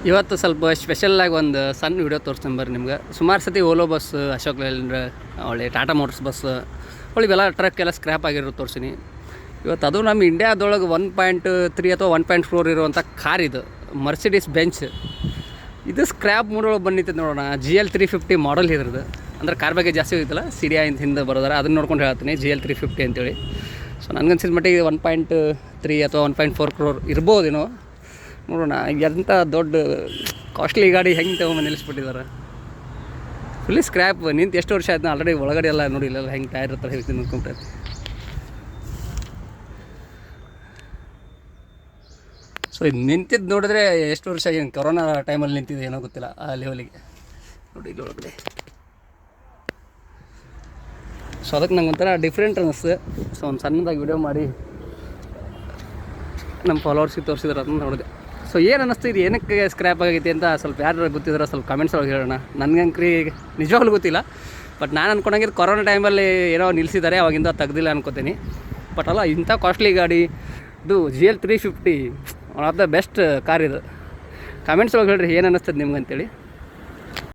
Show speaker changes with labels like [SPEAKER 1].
[SPEAKER 1] ಇವತ್ತು ಸ್ವಲ್ಪ ಸ್ಪೆಷಲ್ಲಾಗಿ ಒಂದು ಸಣ್ಣ ವಿಡಿಯೋ ತೋರಿಸ್ತೀನಿ ಬರ್ರಿ ನಿಮ್ಗೆ. ಸುಮಾರು ಸತಿ ಓಲೋ ಬಸ್, ಅಶೋಕ್ ಲೇಲ್ಯಾಂಡ್, ಒಳ್ಳೆ ಟಾಟಾ ಮೋಟರ್ಸ್ ಬಸ್ ಇವೆಲ್ಲ ಟ್ರಕ್ ಎಲ್ಲ ಸ್ಕ್ರ್ಯಾಪ್ ಆಗಿರೋ ತೋರಿಸ್ತೀನಿ. ಇವತ್ತು ಅದು ನಮ್ಮ ಇಂಡಿಯಾದೊಳಗೆ 1.3 ಅಥವಾ 1.4 ಇರುವಂಥ ಕಾರ್ ಇದು, ಮರ್ಸಿಡೀಸ್ ಬೆಂಚ್. ಇದು ಸ್ಕ್ರ್ಯಾಪ್ ಮೂಡೊಳಗೆ ಬಂದಿತ್ತು ನೋಡೋಣ. GL 350 ಮಾಡಲ್ ಇದ್ರದ್ದು. ಅಂದ್ರೆ ಕಾರ್ ಬಗ್ಗೆ ಜಾಸ್ತಿ ಹೋಗಿತ್ತಲ್ಲ, CDI ಅಂತ ಹಿಂದೆ ಬರೋದಾರೆ ಅದನ್ನು ನೋಡ್ಕೊಂಡು ಹೇಳ್ತೀನಿ, GL 350 ಅಂತೇಳಿ. ಸೊ ನನಗನ್ಸಿದ ಮಟ್ಟಿಗೆ 1.3 ಅಥವಾ 1.4 crore ಇರ್ಬೋದೇನೋ. ನೋಡೋಣ ಎಂಥ ದೊಡ್ಡ ಕಾಸ್ಟ್ಲಿ ಗಾಡಿ ಹೆಂಗೆ ತೊಗೊಂಡು ನಿಲ್ಲಿಸ್ಬಿಟ್ಟಿದ್ದಾರೆ. Fully scrap. ನಿಂತು ಎಷ್ಟು ವರ್ಷ ಆಯ್ತು, ಆಲ್ರೆಡಿ ಒಳಗಡೆ ಎಲ್ಲ ನೋಡಿ, ಇಲ್ಲೆಲ್ಲ ಹೆಂಗೆ ಟೈರ್ ಇರ್ತಾರೆ ಹೇಳ್ತೀನಿ ನಿಂತ್ಕೊಂಡ್ರೆ. ಸೊ ಇದು ನಿಂತಿದ್ದು ನೋಡಿದ್ರೆ ಎಷ್ಟು ವರ್ಷ ಏನು ಕೊರೋನಾ ಟೈಮಲ್ಲಿ ನಿಂತಿದೆ ಏನೋ ಗೊತ್ತಿಲ್ಲ ಆ ಲೆವೆಲಿಗೆ ನೋಡಿ ಇಲ್ಲಿ ಒಳಗಡೆ. ಸೊ ಅದಕ್ಕೆ ನಂಗೆ ಒಂಥರ ಡಿಫ್ರೆಂಟ್ ಅನ್ನಿಸ್ತು. ಸೊ ಒಂದು ಸಣ್ಣದಾಗಿ ವಿಡಿಯೋ ಮಾಡಿ ನಮ್ಮ ಫಾಲೋವರ್ಸಿಗೆ ತೋರಿಸಿದ್ರೆ ಅದನ್ನು ನೋಡಿದೆ. ಸೊ ಏನು ಅನ್ನಿಸ್ತು, ಇದು ಏನಕ್ಕೆ ಸ್ಕ್ರ್ಯಾಪ್ ಆಗೈತಿ ಅಂತ ಸ್ವಲ್ಪ ಯಾರು ಗೊತ್ತಿದ್ರೆ ಸ್ವಲ್ಪ ಕಮೆಂಟ್ಸ್ ಒಳಗೆ ಹೇಳೋಣ. ನನಗಂಕ್ರಿ ನಿಜವಾಗ್ಲೂ ಗೊತ್ತಿಲ್ಲ. ಬಟ್ ನಾನು ಅಂದ್ಕೊಂಡಂಗೆ ಕೊರೋನಾ ಟೈಮಲ್ಲಿ ಏನೋ ನಿಲ್ಲಿಸಿದ್ದಾರೆ, ಅವಾಗಿಂದ ತೆಗ್ದಿಲ್ಲ ಅನ್ಕೋತೀನಿ. ಬಟ್ ಅಲ್ಲ, ಇಂಥ ಕಾಸ್ಟ್ಲಿ ಗಾಡಿ ಇದು GL 350 one of the best car ಇದು. ಕಮೆಂಟ್ಸ್ ಒಳಗೆ ಹೇಳ್ರಿ ಏನು ಅನ್ನಿಸ್ತದೆ ನಿಮ್ಗೆ ಅಂತೇಳಿ.